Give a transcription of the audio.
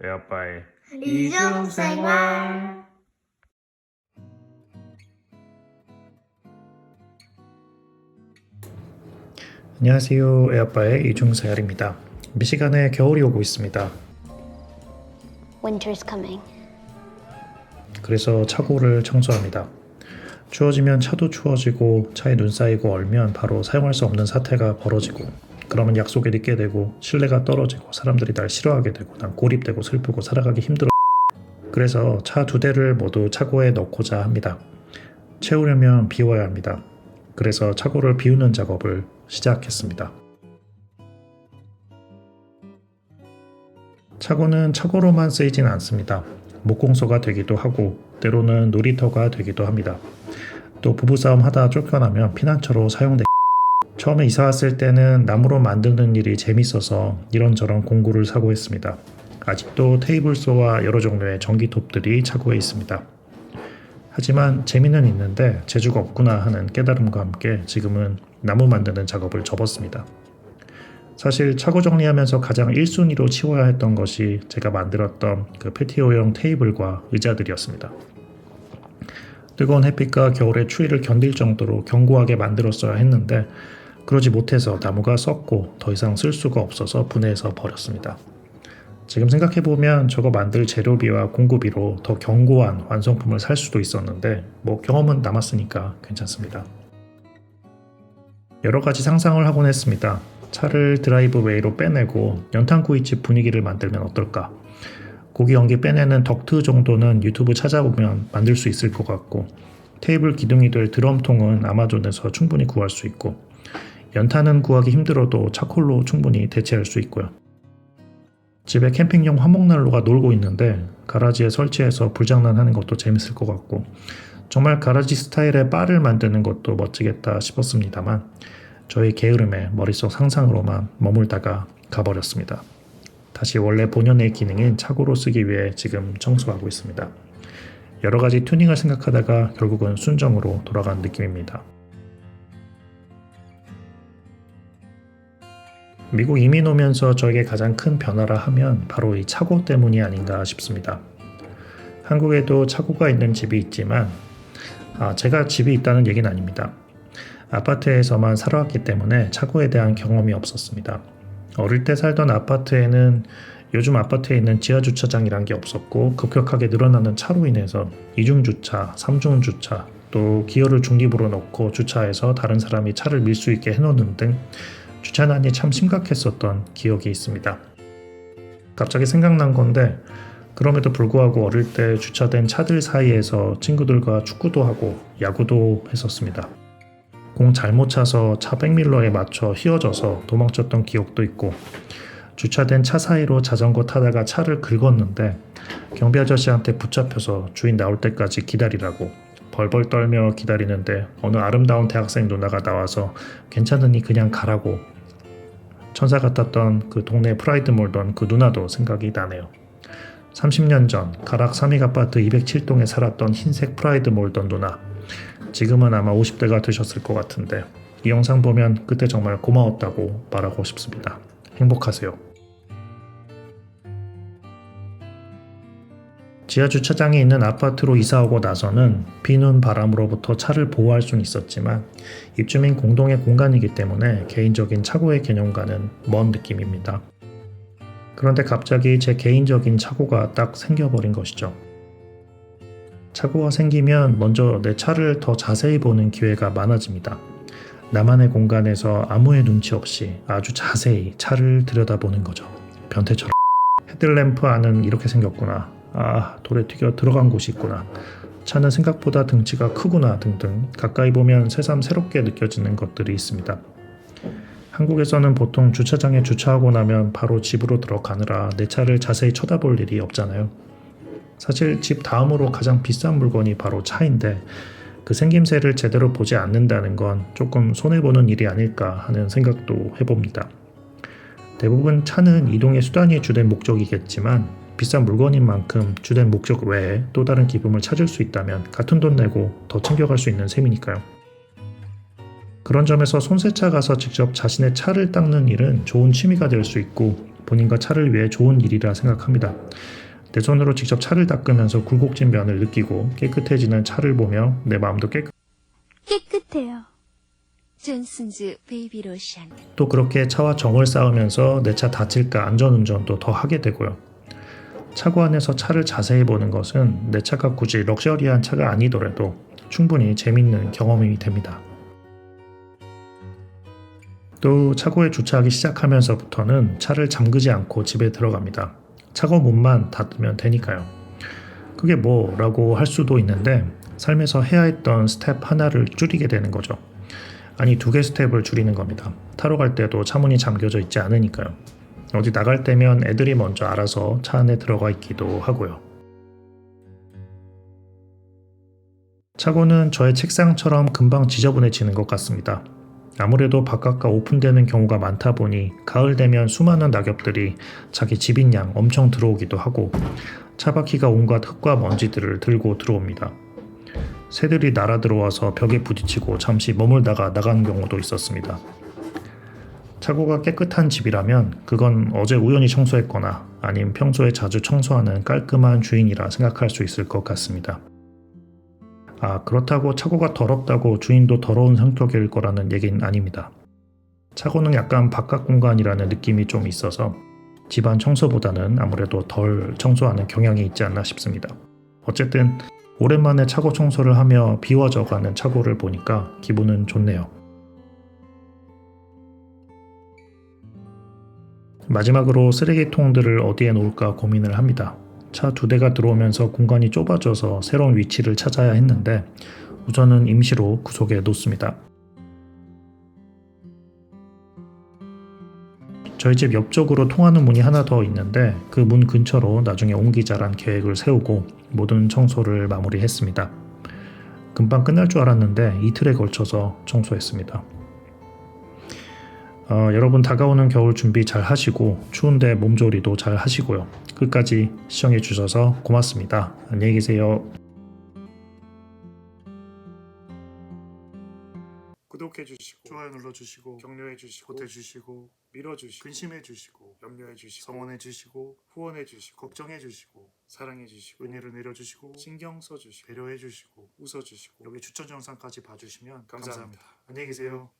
외아빠의 이중생활. 안녕하세요. 애아빠의 이중생활입니다. 미시간에 겨울이 오고 있습니다. Winter's coming. 그래서 차고를 청소합니다. 추워지면 차도 추워지고 차에 눈 쌓이고 얼면 바로 사용할 수 없는 사태가 벌어지고 그러면 약속에 늦게 되고 신뢰가 떨어지고 사람들이 날 싫어하게 되고 난 고립되고 슬프고 살아가기 힘들어. 그래서 차 2대를 모두 차고에 넣고자 합니다. 채우려면 비워야 합니다. 그래서 차고를 비우는 작업을 시작했습니다. 차고는 차고로만 쓰이진 않습니다. 목공소가 되기도 하고 때로는 놀이터가 되기도 합니다. 또 부부싸움 하다 쫓겨나면 피난처로 사용돼. 처음에 이사 왔을 때는 나무로 만드는 일이 재밌어서 이런저런 공구를 사고 했습니다. 아직도 테이블소와 여러 종류의 전기톱들이 차고에 있습니다. 하지만 재미는 있는데 재주가 없구나 하는 깨달음과 함께 지금은 나무 만드는 작업을 접었습니다. 사실 차고 정리하면서 가장 1순위로 치워야 했던 것이 제가 만들었던 그 패티오용 테이블과 의자들이었습니다. 뜨거운 햇빛과 겨울의 추위를 견딜 정도로 견고하게 만들었어야 했는데 그러지 못해서 나무가 썩고 더 이상 쓸 수가 없어서 분해해서 버렸습니다. 지금 생각해보면 저거 만들 재료비와 공구비로 더 견고한 완성품을 살 수도 있었는데 경험은 남았으니까 괜찮습니다. 여러 가지 상상을 하곤 했습니다. 차를 드라이브웨이로 빼내고 연탄구이집 분위기를 만들면 어떨까? 고기 연기 빼내는 덕트 정도는 유튜브 찾아보면 만들 수 있을 것 같고 테이블 기둥이 될 드럼통은 아마존에서 충분히 구할 수 있고 연탄은 구하기 힘들어도 차콜로 충분히 대체할 수 있고요. 집에 캠핑용 화목난로가 놀고 있는데 가라지에 설치해서 불장난하는 것도 재밌을 것 같고 정말 가라지 스타일의 바를 만드는 것도 멋지겠다 싶었습니다만 저의 게으름에 머릿속 상상으로만 머물다가 가버렸습니다. 다시 원래 본연의 기능인 차고로 쓰기 위해 지금 청소하고 있습니다. 여러 가지 튜닝을 생각하다가 결국은 순정으로 돌아간 느낌입니다. 미국 이민 오면서 저에게 가장 큰 변화라 하면 바로 이 차고 때문이 아닌가 싶습니다. 한국에도 차고가 있는 집이 있지만 제가 집이 있다는 얘기는 아닙니다. 아파트에서만 살아왔기 때문에 차고에 대한 경험이 없었습니다. 어릴 때 살던 아파트에는 요즘 아파트에 있는 지하주차장이란 게 없었고 급격하게 늘어나는 차로 인해서 이중주차, 삼중주차 또 기어를 중립으로 놓고 주차해서 다른 사람이 차를 밀 수 있게 해놓는 등 주차난이 참 심각했었던 기억이 있습니다. 갑자기 생각난 건데 그럼에도 불구하고 어릴 때 주차된 차들 사이에서 친구들과 축구도 하고 야구도 했었습니다. 공 잘못 차서 차 백밀러에 맞춰 휘어져서 도망쳤던 기억도 있고 주차된 차 사이로 자전거 타다가 차를 긁었는데 경비 아저씨한테 붙잡혀서 주인 나올 때까지 기다리라고 벌벌 떨며 기다리는데 어느 아름다운 대학생 누나가 나와서 괜찮으니 그냥 가라고 천사 같았던 그 동네 프라이드 몰던 그 누나도 생각이 나네요. 30년 전 가락 삼익아파트 207동에 살았던 흰색 프라이드 몰던 누나 지금은 아마 50대가 되셨을 것 같은데 이 영상 보면 그때 정말 고마웠다고 말하고 싶습니다. 행복하세요. 지하주차장에 있는 아파트로 이사오고 나서는 비눈 바람으로부터 차를 보호할 수는 있었지만 입주민 공동의 공간이기 때문에 개인적인 차고의 개념과는 먼 느낌입니다. 그런데 갑자기 제 개인적인 차고가 딱 생겨버린 것이죠. 차고가 생기면 먼저 내 차를 더 자세히 보는 기회가 많아집니다. 나만의 공간에서 아무의 눈치 없이 아주 자세히 차를 들여다보는 거죠. 변태처럼. 헤드램프 안은 이렇게 생겼구나. 돌에 튀겨 들어간 곳이 있구나. 차는 생각보다 등치가 크구나 등등 가까이 보면 새삼 새롭게 느껴지는 것들이 있습니다. 한국에서는 보통 주차장에 주차하고 나면 바로 집으로 들어가느라 내 차를 자세히 쳐다볼 일이 없잖아요. 사실 집 다음으로 가장 비싼 물건이 바로 차인데 그 생김새를 제대로 보지 않는다는 건 조금 손해보는 일이 아닐까 하는 생각도 해봅니다. 대부분 차는 이동의 수단이 주된 목적이겠지만 비싼 물건인 만큼 주된 목적 외에 또 다른 기쁨을 찾을 수 있다면 같은 돈 내고 더 챙겨갈 수 있는 셈이니까요. 그런 점에서 손세차 가서 직접 자신의 차를 닦는 일은 좋은 취미가 될 수 있고 본인과 차를 위해 좋은 일이라 생각합니다. 내 손으로 직접 차를 닦으면서 굴곡진 면을 느끼고 깨끗해지는 차를 보며 내 마음도 깨끗해요. 존슨즈 베이비 로션. 또 그렇게 차와 정을 쌓으면서 내 차 다칠까 안전운전도 더 하게 되고요. 차고 안에서 차를 자세히 보는 것은 내 차가 굳이 럭셔리한 차가 아니더라도 충분히 재밌는 경험이 됩니다. 또 차고에 주차하기 시작하면서부터는 차를 잠그지 않고 집에 들어갑니다. 차고 문만 닫으면 되니까요. 그게 뭐라고 할 수도 있는데 삶에서 해야 했던 스텝 하나를 줄이게 되는 거죠. 아니 2개 스텝을 줄이는 겁니다. 타러 갈 때도 차 문이 잠겨져 있지 않으니까요. 어디 나갈 때면 애들이 먼저 알아서 차 안에 들어가 있기도 하고요. 차고는 저의 책상처럼 금방 지저분해지는 것 같습니다. 아무래도 바깥과 오픈되는 경우가 많다 보니 가을 되면 수많은 낙엽들이 자기 집인 양 엄청 들어오기도 하고 차바퀴가 온갖 흙과 먼지들을 들고 들어옵니다. 새들이 날아 들어와서 벽에 부딪히고 잠시 머물다가 나간 경우도 있었습니다. 차고가 깨끗한 집이라면 그건 어제 우연히 청소했거나 아님 평소에 자주 청소하는 깔끔한 주인이라 생각할 수 있을 것 같습니다. 그렇다고 차고가 더럽다고 주인도 더러운 성격일 거라는 얘기는 아닙니다. 차고는 약간 바깥 공간이라는 느낌이 좀 있어서 집안 청소보다는 아무래도 덜 청소하는 경향이 있지 않나 싶습니다. 어쨌든 오랜만에 차고 청소를 하며 비워져가는 차고를 보니까 기분은 좋네요. 마지막으로 쓰레기통들을 어디에 놓을까 고민을 합니다. 차 2대가 들어오면서 공간이 좁아져서 새로운 위치를 찾아야 했는데 우선은 임시로 그 속에 놓습니다. 저희 집 옆쪽으로 통하는 문이 하나 더 있는데 그 문 근처로 나중에 옮기자란 계획을 세우고 모든 청소를 마무리했습니다. 금방 끝날 줄 알았는데 이틀에 걸쳐서 청소했습니다. 여러분 다가오는 겨울 준비 잘 하시고 추운데 몸조리도 잘 하시고요. 끝까지 시청해 주셔서 고맙습니다. 안녕히 계세요. 구독해 주시고 좋아요 눌러 주시고 격려해 주시고 보태 주시고 밀어 주시고 근심해 주시고 염려해 주시고 성원해 주시고 후원해 주시고 걱정해 주시고 사랑해 주시고 은혜를 내려 주시고 신경 써 주시고 배려해 주시고 웃어 주시고 여기 추천 영상까지 봐 주시면 감사합니다. 안녕히 계세요.